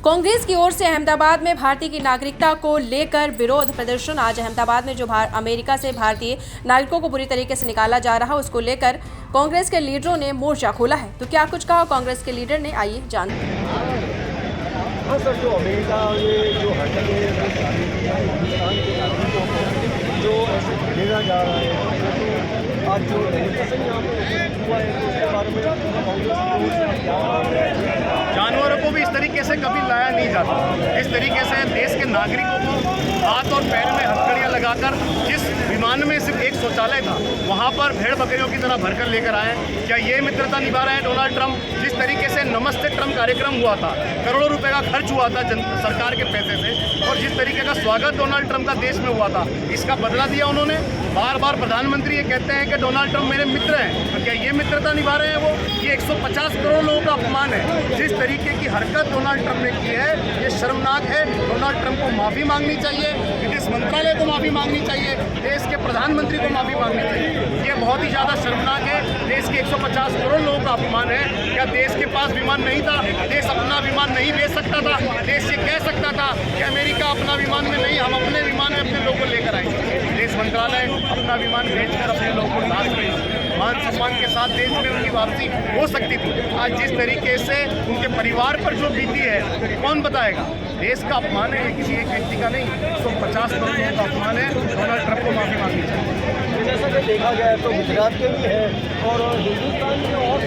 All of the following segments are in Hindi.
कांग्रेस की ओर से अहमदाबाद में भारतीय की नागरिकता को लेकर विरोध प्रदर्शन। आज अहमदाबाद में जो अमेरिका से भारतीय नागरिकों को बुरी तरीके से निकाला जा रहा है, उसको लेकर कांग्रेस के लीडरों ने मोर्चा खोला है। तो क्या कुछ कहा कांग्रेस के लीडर ने, आइए जानते हैं। हाँ सर, जो अमेरिका में जो हरकत है हिंदुस्तान के नागरिकों को जो ऐसे भेजा जा रहा है, आज जो डिस्कशन यहाँ पे हुआ है तो उसके बारे में कांग्रेस की जानवरों को भी इस तरीके से कभी लाया नहीं जाता। इस तरीके से देश के नागरिकों को हाथ और पैर में हथकड़ियाँ लगाकर जिस विमान में सिर्फ एक शौचालय था वहाँ पर भेड़ बकरियों की तरह भरकर लेकर आए। क्या ये मित्रता निभा रहे हैं डोनाल्ड ट्रंप? जिस तरीके से नमस्ते ट्रंप कार्यक्रम हुआ था, करोड़ों रुपए का खर्च हुआ था सरकार के पैसे से, और जिस तरीके का स्वागत डोनाल्ड ट्रंप का देश में हुआ था, इसका बदला दिया उन्होंने। बार बार प्रधानमंत्री ये कहते हैं कि डोनाल्ड ट्रंप मेरे मित्र हैं, तो क्या ये मित्रता निभा रहे हैं वो? ये 150 करोड़ लोगों का अपमान है। जिस तरीके की हरकत डोनाल्ड ट्रंप ने की है, ये शर्मनाक है। डोनाल्ड ट्रंप को माफ़ी मांगनी चाहिए, विदेश मंत्रालय को माफ़ी मांगनी चाहिए, देश के प्रधानमंत्री को माफ़ी मांगनी चाहिए। ये बहुत ही ज़्यादा शर्मनाक है। देश के 150 करोड़ लोगों का अपमान है। क्या देश के पास विमान नहीं था? देश अपना विमान नहीं भेज सकता था? देश ये कह सकता था कि अमेरिका अपना विमान में नहीं, हम अपने विमान में अपने लोगों को लेकर आएंगे। विदेश मंत्रालय अपना विमान भेजकर अपने लोगों को लाश में मान सम्मान के साथ देश में उनकी वापसी हो सकती थी। आज जिस तरीके से उनके परिवार पर जो बीती है, कौन बताएगा? देश का अपमान है, किसी एक व्यक्ति का नहीं, 150 करोड़ का अपमान है। डोनाल्ड ट्रंप को माफी मांगनी चाहिए। जैसा कि देखा जाए तो गुजरात के भी है और हिंदुस्तान के और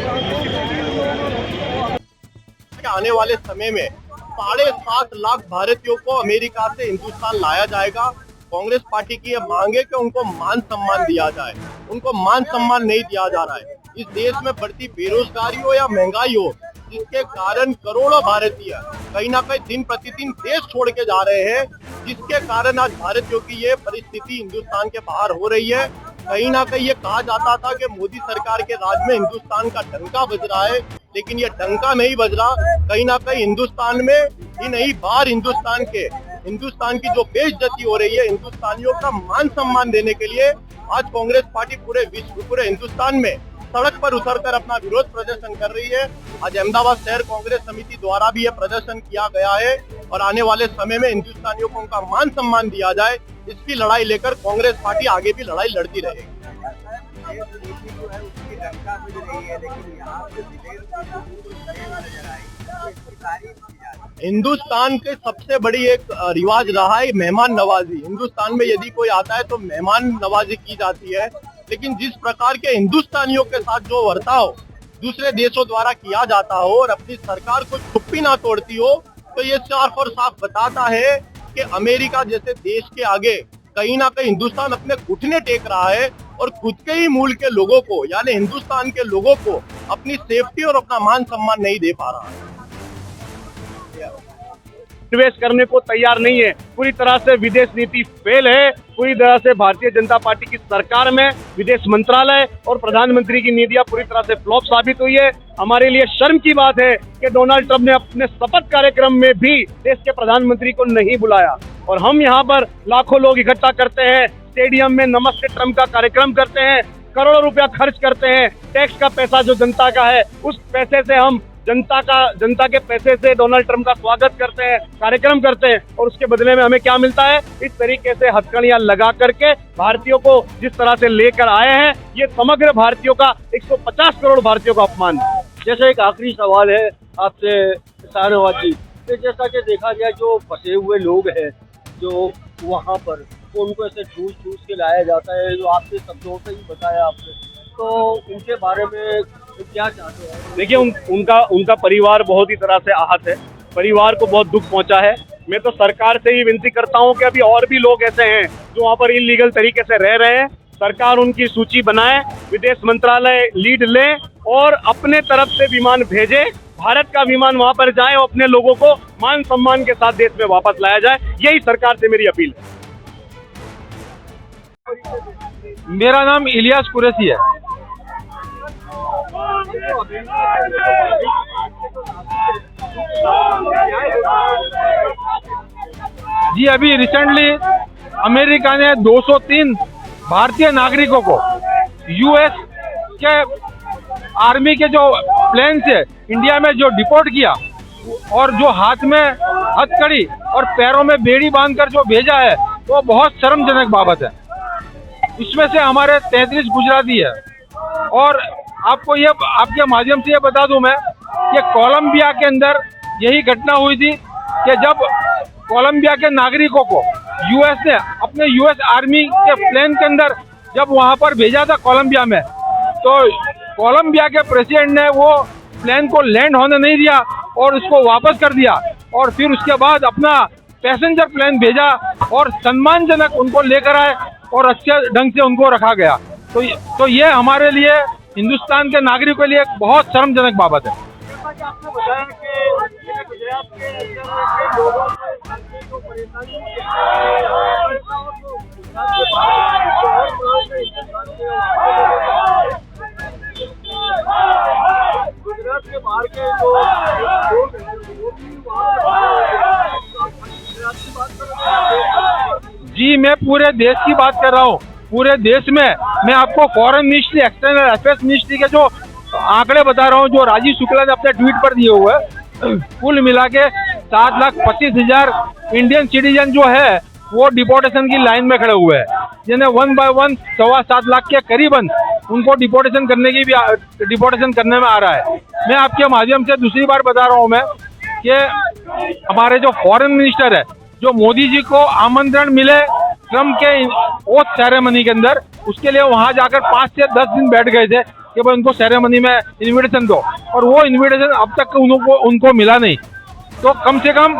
आने वाले समय में 7.5 लाख भारतीयों को अमेरिका से हिंदुस्तान लाया जाएगा। कांग्रेस पार्टी की ये मांग है कि उनको मान सम्मान दिया जाए। उनको मान सम्मान नहीं दिया जा रहा है। इस देश में बढ़ती बेरोजगारी हो या महंगाई हो, जिसके कारण करोड़ों भारतीय कहीं ना कहीं दिन प्रतिदिन देश छोड़ के जा रहे हैं, जिसके कारण आज भारतीयों की ये परिस्थिति हिंदुस्तान के बाहर हो रही है। कहीं ना कहीं ये कहा जाता था कि मोदी सरकार के राज में हिंदुस्तान का डंका बज रहा है, लेकिन ये डंका नहीं बज रहा। कहीं ना कहीं हिंदुस्तान में ही नहीं, बाहर हिंदुस्तान की जो बेइज्जती हो रही है, हिंदुस्तानियों का मान सम्मान देने के लिए आज कांग्रेस पार्टी पूरे विश्व, पूरे हिंदुस्तान में सड़क पर उतरकर अपना विरोध प्रदर्शन कर रही है। आज अहमदाबाद शहर कांग्रेस समिति द्वारा भी यह प्रदर्शन किया गया है और आने वाले समय में हिंदुस्तानियों को उनका मान सम्मान दिया जाए, इसकी लड़ाई लेकर कांग्रेस पार्टी आगे भी लड़ाई लड़ती रहेगी। हिंदुस्तान के सबसे बड़ी एक रिवाज रहा है मेहमान नवाजी। हिंदुस्तान में यदि कोई आता है तो मेहमान नवाजी की जाती है, लेकिन जिस प्रकार के हिंदुस्तानियों के साथ जो बर्ताव दूसरे देशों द्वारा किया जाता हो और अपनी सरकार को चुप्पी ना तोड़ती हो, तो ये साफ और साफ बताता है कि अमेरिका जैसे देश के आगे कहीं ना कहीं हिंदुस्तान अपने घुटने टेक रहा है और खुद के ही मूल के लोगों को, यानी हिंदुस्तान के लोगों को अपनी सेफ्टी और अपना मान सम्मान नहीं दे पा रहा है। निवेश करने को तैयार नहीं है। पूरी तरह से विदेश नीति फेल है। पूरी तरह से भारतीय जनता पार्टी की सरकार में विदेश मंत्रालय और प्रधानमंत्री की नीतियां पूरी तरह से फ्लॉप साबित हुई है। हमारे लिए शर्म की बात है कि डोनाल्ड ट्रंप ने अपने शपथ कार्यक्रम में भी देश के प्रधानमंत्री को नहीं बुलाया और हम यहाँ पर लाखों लोग इकट्ठा करते हैं, स्टेडियम में नमस्ते ट्रंप का कार्यक्रम करते हैं, करोड़ों रुपया खर्च करते हैं। टैक्स का पैसा जो जनता का है, उस पैसे से हम जनता के पैसे से डोनाल्ड ट्रंप का स्वागत करते हैं, कार्यक्रम करते हैं, और उसके बदले में हमें क्या मिलता है? इस तरीके से हथकड़ियां लगा करके भारतीयों को जिस तरह से लेकर आए हैं, ये समग्र भारतीयों का, 150 करोड़ भारतीयों का अपमान है। जैसे एक आखिरी सवाल है आपसे शाहनवाज जी, जैसा कि देखा जाए जो फंसे हुए लोग हैं जो वहाँ पर, उनको ऐसे ठूस के लाया जाता है, जो आपके शब्दों से ही बताया आपने, तो उनके बारे में क्या चाहते हैं? देखिए, उनका परिवार बहुत ही तरह से आहत है। परिवार को बहुत दुख पहुंचा है। मैं तो सरकार से ही विनती करता हूं कि अभी और भी लोग ऐसे हैं जो वहां पर इलीगल तरीके से रह रहे हैं। सरकार उनकी सूची बनाए, विदेश मंत्रालय लीड ले और अपने तरफ से विमान भेजे, भारत का विमान वहां पर जाए और अपने लोगों को मान सम्मान के साथ देश में वापस लाया जाए। यही सरकार से मेरी अपील है। मेरा नाम इलियास कुरैशी है। जी, अभी रिसेंटली अमेरिका ने 203 भारतीय नागरिकों को यूएस के आर्मी के जो प्लेन से इंडिया में जो डिपोर्ट किया, और जो हाथ में हथकड़ी और पैरों में बेड़ी बांधकर जो भेजा है वो बहुत शर्मजनक बाबत है। इसमें से हमारे 33 गुजराती है। और आपको ये आपके माध्यम से ये बता दूं मैं कि कोलंबिया के अंदर यही घटना हुई थी कि जब कोलंबिया के नागरिकों को यूएस ने अपने यूएस आर्मी के प्लेन के अंदर जब वहां पर भेजा था कोलंबिया में, तो कोलंबिया के प्रेसिडेंट ने वो प्लेन को लैंड होने नहीं दिया और उसको वापस कर दिया और फिर उसके बाद अपना पैसेंजर प्लेन भेजा और सम्मानजनक उनको लेकर आए और अच्छे ढंग से उनको रखा गया। तो ये हमारे लिए हिंदुस्तान के नागरिकों के लिए एक बहुत शर्मजनक बाबत है। जैसा कि आपने बताया कि गुजरात के अंदर लोगों को जो परेशानी गुजरात के बाहर के जो लोग हैं वो भी गुजरात की बात कर रहे हैं। जी, मैं पूरे देश की बात कर रहा हूँ। पूरे देश में मैं आपको foreign ministry, external affairs ministry के जो आंकड़े बता रहा हूँ, जो राजीव शुक्ला ने अपने ट्वीट पर दिए हुए हैं, कुल मिला के 7,25,000 इंडियन सिटीजन जो है वो डिपोर्टेशन की लाइन में खड़े हुए हैं, जिन्हें 1 बाय 1 7.25 लाख के करीबन उनको डिपोर्टेशन करने में आ रहा है। मैं आपके माध्यम से दूसरी बार बता रहा हूँ मैं कि हमारे जो फॉरेन मिनिस्टर है, जो मोदी जी को आमंत्रण मिले ट्रम्प के ओथ सेरेमनी के अंदर, उसके लिए वहां जाकर 5 से 10 दिन बैठ गए थे कि भाई उनको सेरेमनी में इनविटेशन दो, और वो इनविटेशन अब तक उनको मिला नहीं। तो कम से कम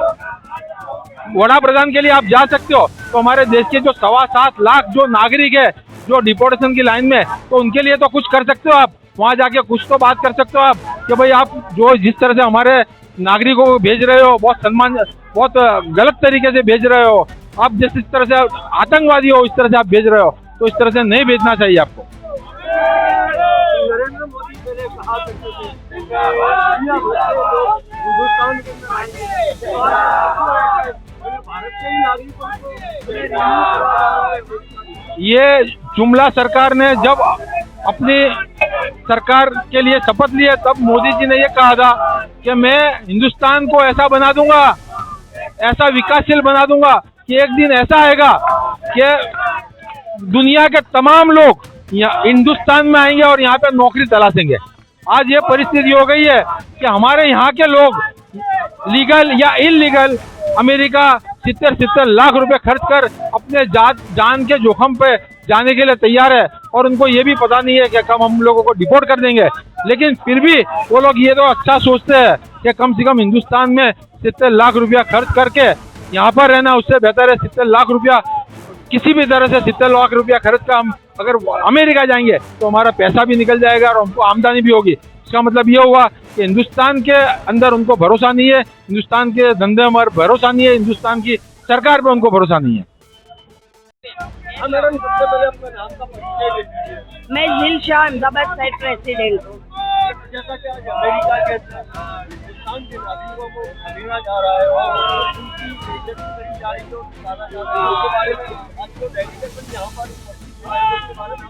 वड़ा प्रधान के लिए आप जा सकते हो, तो हमारे देश के जो 7.25 लाख जो नागरिक है जो डिपोर्टेशन की लाइन में, तो उनके लिए तो कुछ कर सकते हो आप। वहां जाके कुछ तो बात कर सकते हो आप कि भाई आप जो जिस तरह से हमारे नागरिकों को भेज रहे हो, बहुत गलत तरीके से भेज रहे हो, आप जिस तरह से आतंकवादी हो इस तरह से आप भेज रहे हो, तो इस तरह से नहीं भेजना चाहिए आपको। नरेंद्र मोदी पहले कहा करते थे हिंदुस्तान के अंदर आएंगे और भारत के ही नागरिकों को ये जुमला सरकार ने जब अपनी सरकार के लिए शपथ ली है, तब मोदी जी ने ये कहा था कि मैं हिंदुस्तान को ऐसा बना दूंगा, ऐसा विकासशील बना दूंगा कि एक दिन ऐसा आएगा कि दुनिया के तमाम लोग हिंदुस्तान में आएंगे और यहाँ पे नौकरी तलाशेंगे। आज ये परिस्थिति हो गई है कि हमारे यहाँ के लोग लीगल या इलीगल अमेरिका 70 लाख रुपए खर्च कर अपने जान के जोखम पे जाने के लिए तैयार है, और उनको ये भी पता नहीं है कि कब हम लोगों को डिपोर्ट कर देंगे। लेकिन फिर भी वो लोग ये तो अच्छा सोचते हैं कि कम से कम हिंदुस्तान में 70 लाख रुपया खर्च करके यहाँ पर रहना उससे बेहतर है 70 लाख रुपया किसी भी तरह से 70 लाख रुपया खर्च का हम अगर अमेरिका जाएंगे तो हमारा पैसा भी निकल जाएगा और हमको आमदनी भी होगी। इसका मतलब ये हुआ कि हिंदुस्तान के अंदर उनको भरोसा नहीं है, हिंदुस्तान के धंधे में भरोसा नहीं है, हिंदुस्तान की सरकार पे उनको भरोसा नहीं है। मैडम, सबसे पहले अपना नाम का परिचय दे दीजिए। मैं झील शाह अहमदाबाद साइड प्रेसिडेंट हूँ। जैसा कि आज अमेरिका के हिंदुस्तान के नागरिकों को खदेड़ा जा रहा है और उनकी बेइज्जती करी जा रही है और निकाला जा रहा है, उसके बारे में आज जो डेलीगेशन यहाँ पर उपस्थित हुआ है उसके बारे में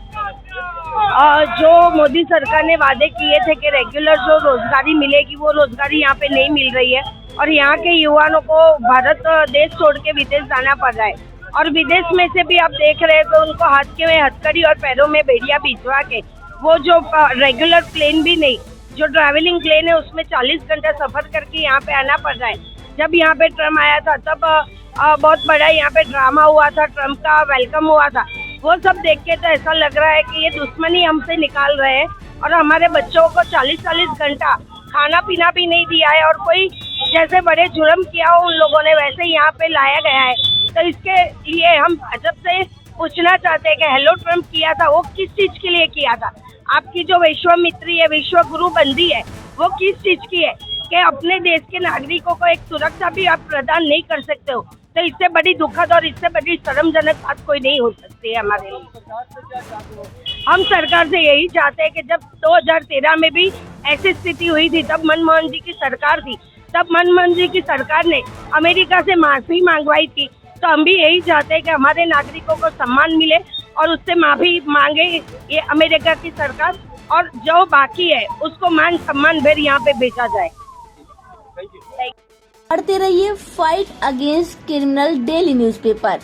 जो मोदी सरकार ने वादे किए थे कि रेगुलर जो रोजगारी मिलेगी वो रोजगारी यहाँ पे नहीं मिल रही है, और यहाँ के युवाओं को भारत देश छोड़ के विदेश जाना पड़ रहा है, और विदेश में से भी आप देख रहे हैं तो उनको हाथ के में हथकड़ी और पैरों में बेड़ियां भिजवा के वो जो रेगुलर प्लेन भी नहीं, जो ट्रैवलिंग प्लेन है उसमें 40 घंटे सफर करके यहाँ पे आना पड़ रहा है। जब यहाँ पे ट्रम्प आया था तब बहुत बड़ा यहाँ पे ड्रामा हुआ था, ट्रम्प का वेलकम हुआ था। वो सब देख के तो ऐसा लग रहा है कि ये दुश्मनी हमसे निकाल रहे हैं, और हमारे बच्चों को 40-40 घंटा खाना पीना भी नहीं दिया है, और कोई जैसे बड़े जुर्म किया हो उन लोगों ने वैसे यहाँ पे लाया गया है। तो इसके लिए हम भाजपा से पूछना चाहते हैं कि हेलो ट्रम्प किया था वो किस चीज के लिए किया था? आपकी जो विश्वामित्री है, विश्व गुरु बंदी है, वो किस चीज की है कि अपने देश के नागरिकों को एक सुरक्षा भी आप प्रदान नहीं कर सकते हो? तो इससे बड़ी दुखद और इससे बड़ी शर्मजनक बात कोई नहीं हो सकती है हमारे लिए। हम सरकार से यही चाहते हैं कि जब 2013 में भी ऐसी स्थिति हुई थी, तब मनमोहन जी की सरकार थी, तब मनमोहन जी की सरकार ने अमेरिका से माफी मंगवाई थी। तो हम भी यही चाहते हैं कि हमारे नागरिकों को सम्मान मिले और उससे माफी मांगे ये अमेरिका की सरकार, और जो बाकी है उसको मान सम्मान भर यहाँ पे भेजा जाए। Thank you. पढ़ते रहिए fight against criminal daily newspaper.